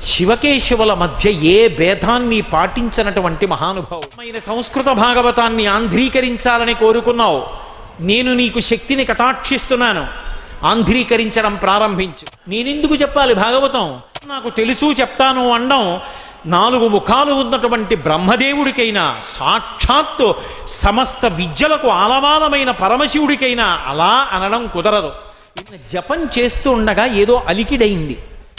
శివకేశవుల మధ్య ఏ భేదాన్ని పాటించనటువంటి మహానుభావుడు. సంస్కృత భాగవతాన్ని ఆంధ్రీకరించాలని కోరుకున్నావు, నేను నీకు శక్తిని కటాక్షిస్తున్నాను, ఆంధ్రీకరించడం ప్రారంభించు. నేనెందుకు చెప్పాలి భాగవతం? నాకు తెలుసు చెప్తాను అనడం 4 ముఖాలు ఉన్నటువంటి బ్రహ్మదేవుడికైనా, సాక్షాత్తు సమస్త విద్యలకు ఆలవాలమైన పరమశివుడికైనా అలా అనడం కుదరదు. జపం చేస్తూ ఉండగా ఏదో అలికిడైంది.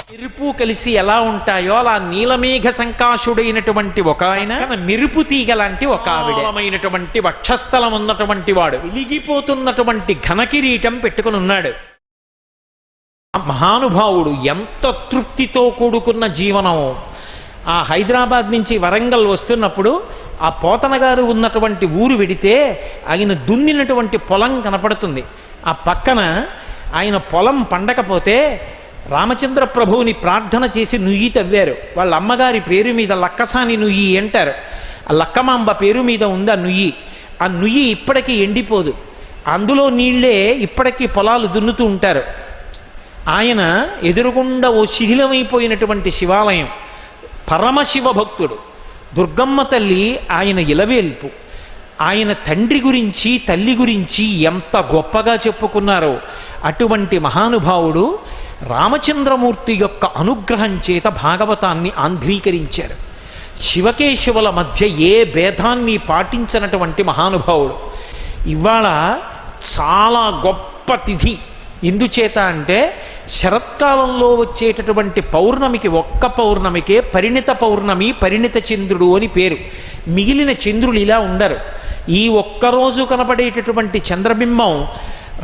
మెరుపు కలిసి ఎలా ఉంటాయో అలా నీలమేఘ సంకాశుడైనటువంటి ఒక ఆయన, మెరుపు తీగ లాంటి ఒక ఆవిడమైనటువంటి వక్షస్థలం ఉన్నటువంటి వాడు వెలిగిపోతున్నటువంటి ఘనకిరీటం పెట్టుకుని ఉన్నాడు. మహానుభావుడు ఎంత తృప్తితో కూడుకున్న జీవనం. ఆ హైదరాబాద్ నుంచి వరంగల్ వస్తున్నప్పుడు ఆ పోతన గారు ఉన్నటువంటి ఊరు వెడితే ఆయన దున్నినటువంటి పొలం కనపడుతుంది. ఆ పక్కన ఆయన పొలం పండకపోతే రామచంద్ర ప్రభువుని ప్రార్థన చేసి నుయ్యి తవ్వారు. వాళ్ళ అమ్మగారి పేరు మీద లక్కసాని నుయ్యి అంటారు. ఆ లక్కమాంబ పేరు మీద ఉంది ఆ నుయ్యి. ఆ నుయ్యి ఇప్పటికీ ఎండిపోదు, అందులో నీళ్లే ఇప్పటికీ పొలాలు దున్నుతూ ఉంటారు. ఆయన ఎదురుగుండా ఓ శిథిలమైపోయినటువంటి శివాలయం, పరమశివ భక్తుడు, దుర్గమ్మ తల్లి ఆయన ఇలవేల్పు. ఆయన తండ్రి గురించి తల్లి గురించి ఎంత గొప్పగా చెప్పుకున్నారో అటువంటి మహానుభావుడు రామచంద్రమూర్తి యొక్క అనుగ్రహం చేత భాగవతాన్ని ఆంధ్రీకరించారు. శివకేశవుల మధ్య ఏ భేదాన్ని పాటించనటువంటి మహానుభావుడు. ఇవాళ చాలా గొప్ప తిథి. ఎందుచేత అంటే శరత్కాలంలో వచ్చేటటువంటి పౌర్ణమికి, ఒక్క పౌర్ణమికే పరిణిత పౌర్ణమి, పరిణిత చంద్రుడు అని పేరు. మిగిలిన చంద్రులు ఇలా ఉండరు. ఈ ఒక్కరోజు కనపడేటటువంటి చంద్రబింబం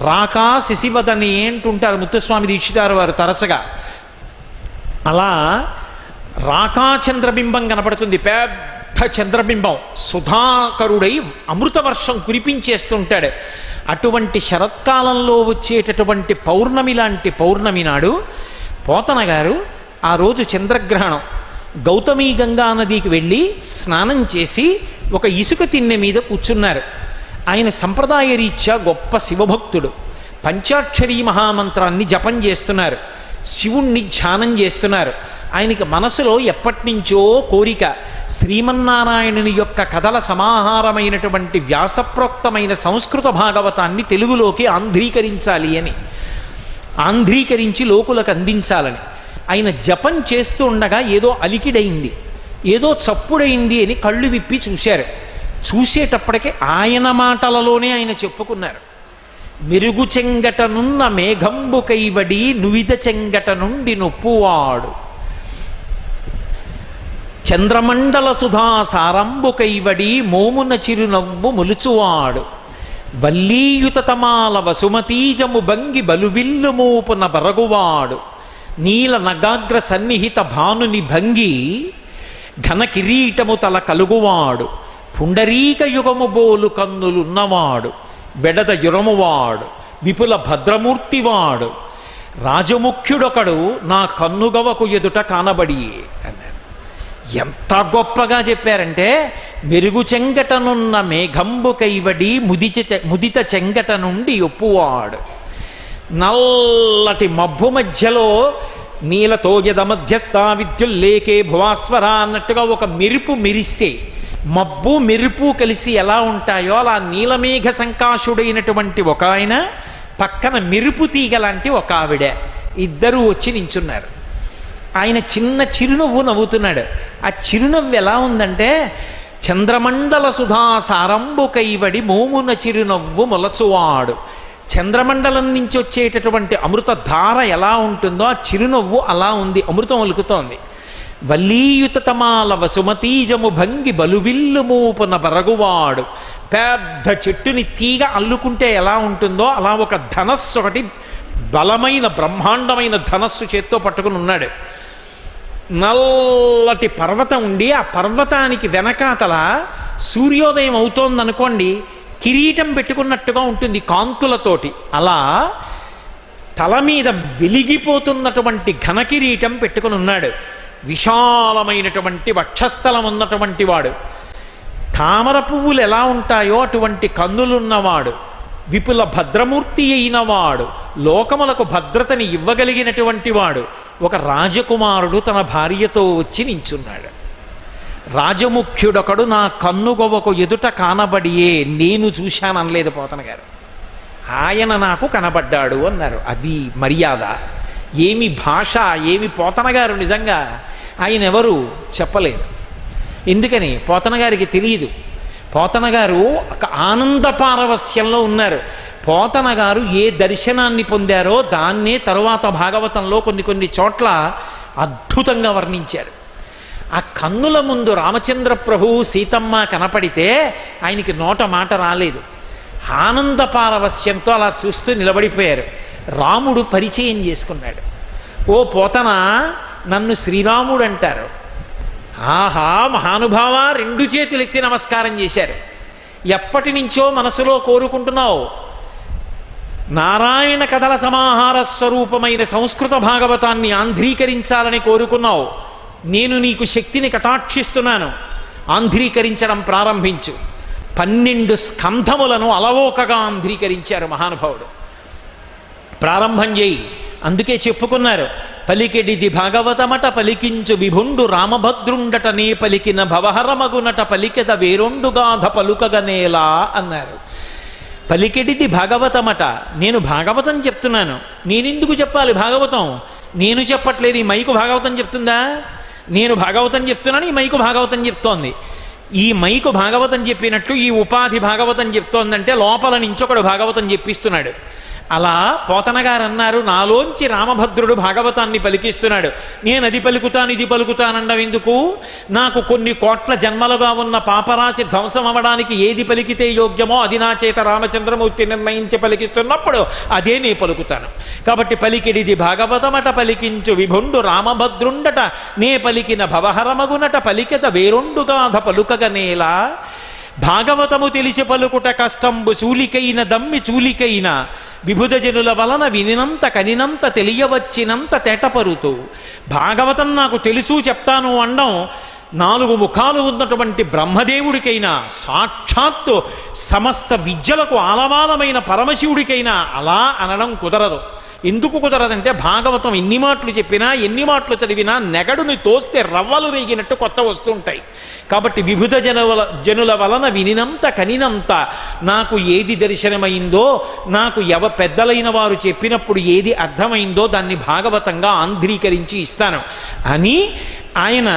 రాకా శశివదని అంటుంటారు ముత్తుస్వామి దీక్షితారు వారు తరచగా. అలా రాకా చంద్రబింబం కనపడుతుంది, పెద్ద చంద్రబింబం, సుధాకరుడై అమృత వర్షం కురిపించేస్తుంటాడు. అటువంటి శరత్కాలంలో వచ్చేటటువంటి పౌర్ణమి లాంటి పౌర్ణమి నాడు పోతన గారు ఆ రోజు చంద్రగ్రహణం, గౌతమీ గంగా నదికి వెళ్ళి స్నానం చేసి ఒక ఇసుక తిన్నె మీద కూర్చున్నారు. ఆయన సంప్రదాయ రీత్యా గొప్ప శివభక్తుడు. పంచాక్షరీ మహామంత్రాన్ని జపం చేస్తున్నారు, శివుణ్ణి ధ్యానం చేస్తున్నారు. ఆయనకి మనసులో ఎప్పటి నుంచో కోరిక, శ్రీమన్నారాయణుని యొక్క కథల సమాహారమైనటువంటి వ్యాసప్రోక్తమైన సంస్కృత భాగవతాన్ని తెలుగులోకి ఆంధ్రీకరించాలి అని, ఆంధ్రీకరించి లోకులకు అందించాలని. ఆయన జపం చేస్తూ ఉండగా ఏదో అలికిడైంది, ఏదో చప్పుడైంది అని కళ్ళు విప్పి చూశారు. చూసేటప్పటికే ఆయన మాటలలోనే ఆయన చెప్పుకున్నారు. మెరుగు చెంగటనున్న మేఘంబు కైవడి నువిద చెంగట నుండి నొప్పువాడు, చంద్రమండల సుధా సారంబు కైవడి మోమున చిరునవ్వు మొలుచువాడు, వల్లీయుత తమాల వసుమతీజము బంగి బలువిల్లు మూపున బరగువాడు, నీల నగాగ్ర సన్నిహిత భానుని భంగి ఘన కిరీటము తల కలుగువాడు, పుండరీక యుగము బోలు కన్నులున్నవాడు, వెడద యురమువాడు, విపుల భద్రమూర్తివాడు, రాజముఖ్యుడొకడు నా కన్నుగవకు ఎదుట కానబడి అన్నాడు. ఎంత గొప్పగా చెప్పారంటే, మెరుగు చెంగటనున్న మేఘంబు కైవడి ముదిత చెంగట నుండి ఒప్పువాడు. నల్లటి మబ్బు మధ్యలో నీలతో యద మధ్యస్థ విద్యుల్లేకే భువాస్వర అన్నట్టుగా ఒక మెరుపు మెరిస్తే, మబ్బు మెరుపు కలిసి ఎలా ఉంటాయో అలా నీలమేఘ సంకాశుడైనటువంటి ఒక ఆయన, పక్కన మెరుపు తీగ లాంటి ఒక ఆవిడ, ఇద్దరూ వచ్చి నించున్నారు. ఆయన చిన్న చిరునవ్వు నవ్వుతున్నాడు. ఆ చిరునవ్వు ఎలా ఉందంటే, చంద్రమండల సుధా సారంబు కైవడి మోమున చిరునవ్వు మొలచువాడు. చంద్రమండలం నుంచి వచ్చేటటువంటి అమృత ధార ఎలా ఉంటుందో ఆ చిరునవ్వు అలా ఉంది, అమృతం ఒలుకుతోంది. వల్లీయుత తమాల వసుమతీజము భంగి బలువిల్లు మూపున బరగువాడు. పెద్ద చెట్టుని తీగ అల్లుకుంటే ఎలా ఉంటుందో అలా ఒక ధనస్సు, ఒకటి బలమైన బ్రహ్మాండమైన ధనస్సు చేత్తో పట్టుకుని ఉన్నాడు. నల్లటి పర్వతం ఉండి ఆ పర్వతానికి వెనకాతల సూర్యోదయం అవుతోందనుకోండి, కిరీటం పెట్టుకున్నట్టుగా ఉంటుంది కాంతులతోటి. అలా తల మీద వెలిగిపోతున్నటువంటి ఘనకిరీటం పెట్టుకుని ఉన్నాడు. విశాలమైనటువంటి వక్షస్థలం ఉన్నటువంటి వాడు, తామర పువ్వులు ఎలా ఉంటాయో అటువంటి కన్నులున్నవాడు, విపుల భద్రమూర్తి అయినవాడు, లోకములకు భద్రతని ఇవ్వగలిగినటువంటి వాడు, ఒక రాజకుమారుడు తన భార్యతో వచ్చి నించున్నాడు. రాజముఖ్యుడొకడు నా కన్నుగొవకు ఎదుట కానబడియే నేను చూశాననలేదు పోతన గారు. ఆయన నాకు కనబడ్డాడు అన్నారు. అది మర్యాద. ఏమి భాష, ఏమి పోతన గారు! నిజంగా ఆయన ఎవరు చెప్పలేదు. ఎందుకని? పోతన గారికి తెలియదు. పోతన గారు ఒక ఆనంద పారవస్యంలో ఉన్నారు. పోతన గారు ఏ దర్శనాన్ని పొందారో దాన్నే తరువాత భాగవతంలో కొన్ని చోట్ల అద్భుతంగా వర్ణించారు. ఆ కన్నుల ముందు రామచంద్ర ప్రభువు సీతమ్మ కనపడితే ఆయనకి నోట మాట రాలేదు. ఆనంద పారవస్యంతో అలా చూస్తూ నిలబడిపోయారు. రాముడు పరిచయం చేసుకున్నాడు. ఓ పోతన, నన్ను శ్రీరాముడు అంటారు. ఆహా మహానుభావ, 2 చేతులు ఎత్తి నమస్కారం చేశారు. ఎప్పటి నుంచో మనసులో కోరుకుంటున్నావు, నారాయణ కథల సమాహార స్వరూపమైన సంస్కృత భాగవతాన్ని ఆంధ్రీకరించాలని కోరుకున్నావు. నేను నీకు శక్తిని కటాక్షిస్తున్నాను, ఆంధ్రీకరించడం ప్రారంభించు. 12 స్కంధములను అలవోకగా ఆంధ్రీకరించారు మహానుభావుడు. ప్రారంభం చేయి. అందుకే చెప్పుకున్నారు, పలికెడిది భాగవతమట పలికించు విభుండు రామభద్రుండట నే పలికిన భవహరమగునట పలికెద వేరొండుగాధ పలుకగనేలా అన్నారు. పలికెడిది భాగవతమట, నేను భాగవతం చెప్తున్నాను. నేనెందుకు చెప్పాలి భాగవతం? నేను చెప్పట్లేదు, ఈ మైకు భాగవతం చెప్తుందా? నేను భాగవతం చెప్తున్నాను, ఈ మైకు భాగవతం చెప్తోంది. ఈ మైకు భాగవతం చెప్పినట్లు ఈ ఉపాధి భాగవతం చెప్తోందంటే లోపల నుంచి ఒకడు భాగవతం చెప్పిస్తున్నాడు. అలా పోతన గారు అన్నారు, నాలోంచి రామభద్రుడు భాగవతాన్ని పలికిస్తున్నాడు. నేను అది పలుకుతాను ఇది పలుకుతానండం ఎందుకు? నాకు కొన్ని కోట్ల జన్మలుగా ఉన్న పాపరాశి ధ్వంసం అవ్వడానికి ఏది పలికితే యోగ్యమో అది నా చేత రామచంద్రమూర్తి నిర్ణయించి పలికిస్తున్నప్పుడు అదే నే పలుకుతాను. కాబట్టి పలికిడిది భాగవతమట పలికించు విభుండు రామభద్రుండట నే పలికిన భవహరమగునట పలికెత వేరొండుగాధ పలుకగనేలా. భాగవతము తెలిసి పలుకుట కష్టంబు చూలికైన దమ్మి చూలికైన విభుధ జనుల వలన వినినంత కనినంత తెలియవచ్చినంత తేటపరుతూ. భాగవతం నాకు తెలుసు చెప్తాను అనడం 4 ముఖాలు ఉన్నటువంటి బ్రహ్మదేవుడికైనా, సాక్షాత్తు సమస్త విద్యలకు ఆలవాలమైన పరమశివుడికైనా అలా అనడం కుదరదు. ఎందుకు కుదరదంటే భాగవతం ఎన్ని మాటలు చెప్పినా ఎన్ని మాటలు చదివినా నెగడుని తోస్తే రవ్వలు రేగినట్టు కొత్త వస్తుంటాయి. కాబట్టి విభుధ జనుల వలన వినినంత కనినంత నాకు ఏది దర్శనమైందో, నాకు పెద్దలైన వారు చెప్పినప్పుడు ఏది అర్థమైందో దాన్ని భాగవతంగా ఆంధ్రీకరించి ఇస్తాను అని ఆయన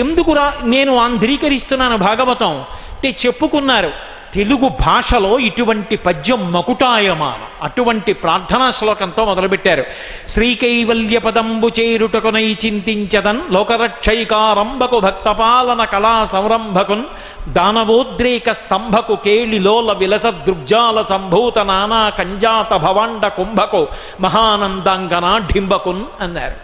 ఎందుకు నేను ఆంధ్రీకరిస్తున్నాను భాగవతం అంటే చెప్పుకున్నారు. తెలుగు భాషలో ఇటువంటి పద్యం మకుటాయమానం. అటువంటి ప్రార్థనా శ్లోకంతో మొదలుపెట్టారు. శ్రీకైవల్య పదంబు చేరుటకునై చింతించదన్ లోకరక్షైకారంభకు భక్తపాలన కళా సంరంభకున్ దానవోద్రేక స్తంభకు కేళిలోల విలస దృగ్జాల సంభూత నానా కంజాత భవాండ కుంభకు మహానందాంగనా ఢింబకున్ అన్నారు.